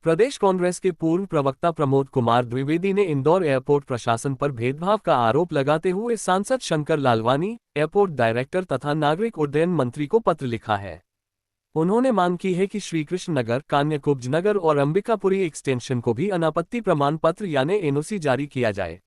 प्रदेश कांग्रेस के पूर्व प्रवक्ता प्रमोद कुमार द्विवेदी ने इंदौर एयरपोर्ट प्रशासन पर भेदभाव का आरोप लगाते हुए सांसद शंकर लालवानी, एयरपोर्ट डायरेक्टर तथा नागरिक उड्डयन मंत्री को पत्र लिखा है। उन्होंने मांग की है कि श्रीकृष्ण नगर, कान्यकुब्ज नगर और अंबिकापुरी एक्सटेंशन को भी अनापत्ति प्रमाण पत्र यानी एनओसी जारी किया जाए।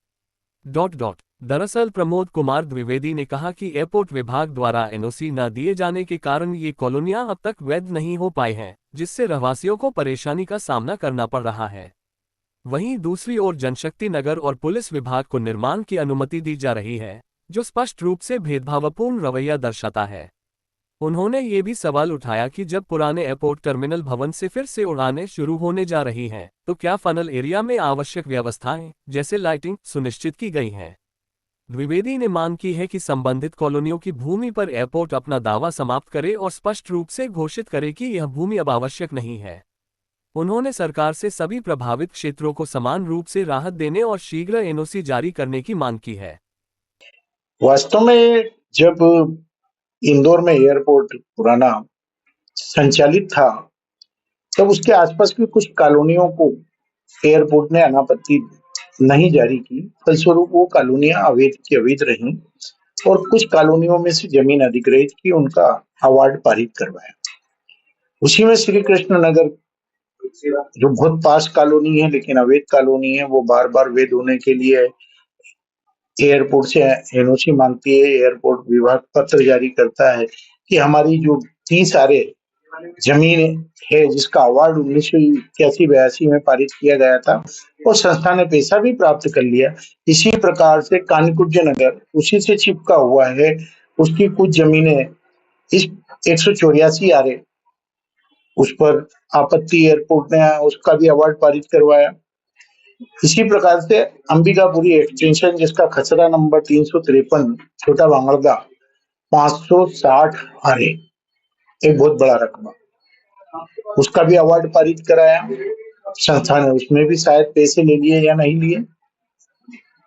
दरअसल प्रमोद कुमार द्विवेदी ने कहा कि एयरपोर्ट विभाग द्वारा एनओसी न दिए जाने के कारण ये कॉलोनियां अब तक वैध नहीं हो पाई हैं, जिससे रहवासियों को परेशानी का सामना करना पड़ रहा है। वहीं दूसरी ओर जनशक्ति नगर और पुलिस विभाग को निर्माण की अनुमति दी जा रही है, जो स्पष्ट रूप से भेदभावपूर्ण रवैया दर्शाता है। उन्होंने ये भी सवाल उठाया कि जब पुराने एयरपोर्ट टर्मिनल भवन से फिर से उड़ानें शुरू होने जा रही हैं, तो क्या फनल एरिया में आवश्यक व्यवस्थाएं जैसे लाइटिंग सुनिश्चित की गई हैं। द्विवेदी ने मांग की है कि संबंधित कॉलोनियों की भूमि पर एयरपोर्ट अपना दावा समाप्त करे और स्पष्ट रूप से घोषित करे कि यह भूमि अब आवश्यक नहीं है। उन्होंने सरकार से सभी प्रभावित क्षेत्रों को समान रूप से राहत देने और शीघ्र एनओसी जारी करने की मांग की है। वास्तव में जब इंदौर में एयरपोर्ट पुराना संचालित था, तब उसके आसपास की कुछ कॉलोनियों को एयरपोर्ट ने अनापत्ति नहीं जारी की। फलस्वरूप वो कॉलोनियां अवैध की अवैध रहीं और कुछ कॉलोनियों में से जमीन अधिग्रहित की, उनका अवार्ड पारित करवाया। उसी में श्री कृष्ण नगर जो बहुत पास कॉलोनी है लेकिन अवैध कॉलोनी है, वो बार बार वैध होने के लिए एयरपोर्ट से एनओसी मांगती है। एयरपोर्ट विभाग पत्र जारी करता है कि हमारी जो 30 आरे जमीन है जिसका अवार्ड 1981-82 में पारित किया गया था, और संस्था ने पैसा भी प्राप्त कर लिया। इसी प्रकार से कान्यकुब्ज नगर उसी से चिपका हुआ है, उसकी कुछ जमीनें इस 184 आरे उस पर आपत्ति एयरपोर्ट ने उसका भी अवार्ड पारित करवाया। इसी प्रकार से अंबिकापुरी एक्सटेंशन जिसका खसरा नंबर 353 छोटा बांगड़दा 560 आरे, एक बहुत बड़ा रकबा, उसका भी अवार्ड पारित कराया संस्था ने। उसमें भी शायद पैसे ले लिए या नहीं लिए।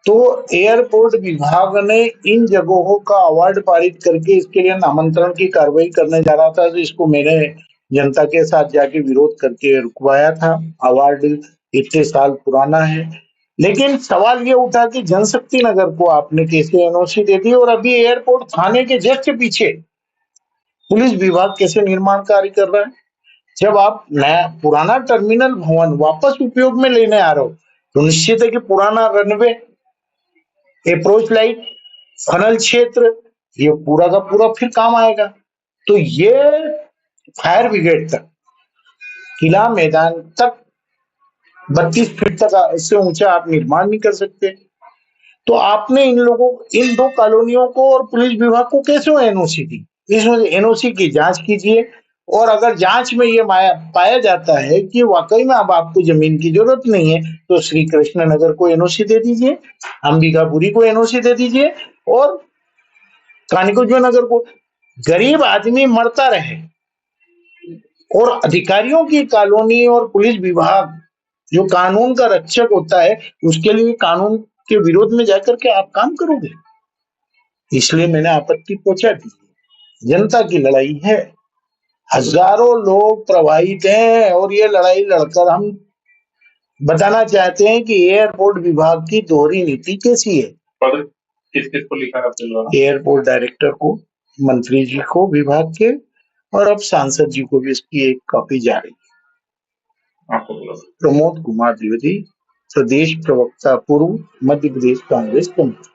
तो एयरपोर्ट विभाग ने इन जगहों का अवार्ड पारित करके इसके लिए नामांतरण की कार्रवाई करने जा रहा था, तो इसको मैंने जनता के साथ जाके विरोध करके रुकवाया था। अवार्ड इतने साल पुराना है, लेकिन सवाल ये उठा कि जनशक्ति नगर को आपने कैसे एनओसी दे दी, और अभी एयरपोर्ट थाने के जस्ट पीछे पुलिस विभाग कैसे निर्माण कार्य कर रहा है। जब आप नया पुराना टर्मिनल भवन वापस उपयोग में लेने आ रहे हो, तो निश्चित है कि पुराना रनवे, अप्रोच लाइट, फनल क्षेत्र, ये पूरा का पूरा फिर काम आएगा। तो ये फायर ब्रिगेड तक, किला मैदान तक 32 फीट तक इससे ऊंचा आप निर्माण नहीं कर सकते। तो आपने इन लोगों, इन दो कॉलोनियों को और पुलिस विभाग को कैसे एनओसी दी? इसमें एनओसी की जांच कीजिए, और अगर जांच में ये पाया जाता है कि वाकई में अब आपको जमीन की जरूरत नहीं है, तो श्री कृष्ण नगर को एनओसी दे दीजिए, अंबिकापुरी को एनओसी दे दीजिए, और कान्यकुब्ज नगर को। गरीब आदमी मरता रहे और अधिकारियों की कॉलोनी और पुलिस विभाग जो कानून का रक्षक होता है, उसके लिए कानून के विरोध में जाकर के आप काम करोगे। इसलिए मैंने आपत्ति पहुंचा दी। जनता की लड़ाई है, हजारों लोग प्रभावित हैं, और ये लड़ाई लड़कर हम बताना चाहते हैं कि एयरपोर्ट विभाग की दोहरी नीति कैसी है। किस को लिखा है? एयरपोर्ट डायरेक्टर को, मंत्री जी को विभाग के, और अब सांसद जी को भी इसकी एक कॉपी जा रही है। प्रमोद कुमार द्विवेदी, प्रदेश प्रवक्ता पूर्व, मध्य प्रदेश कांग्रेस कमेटी।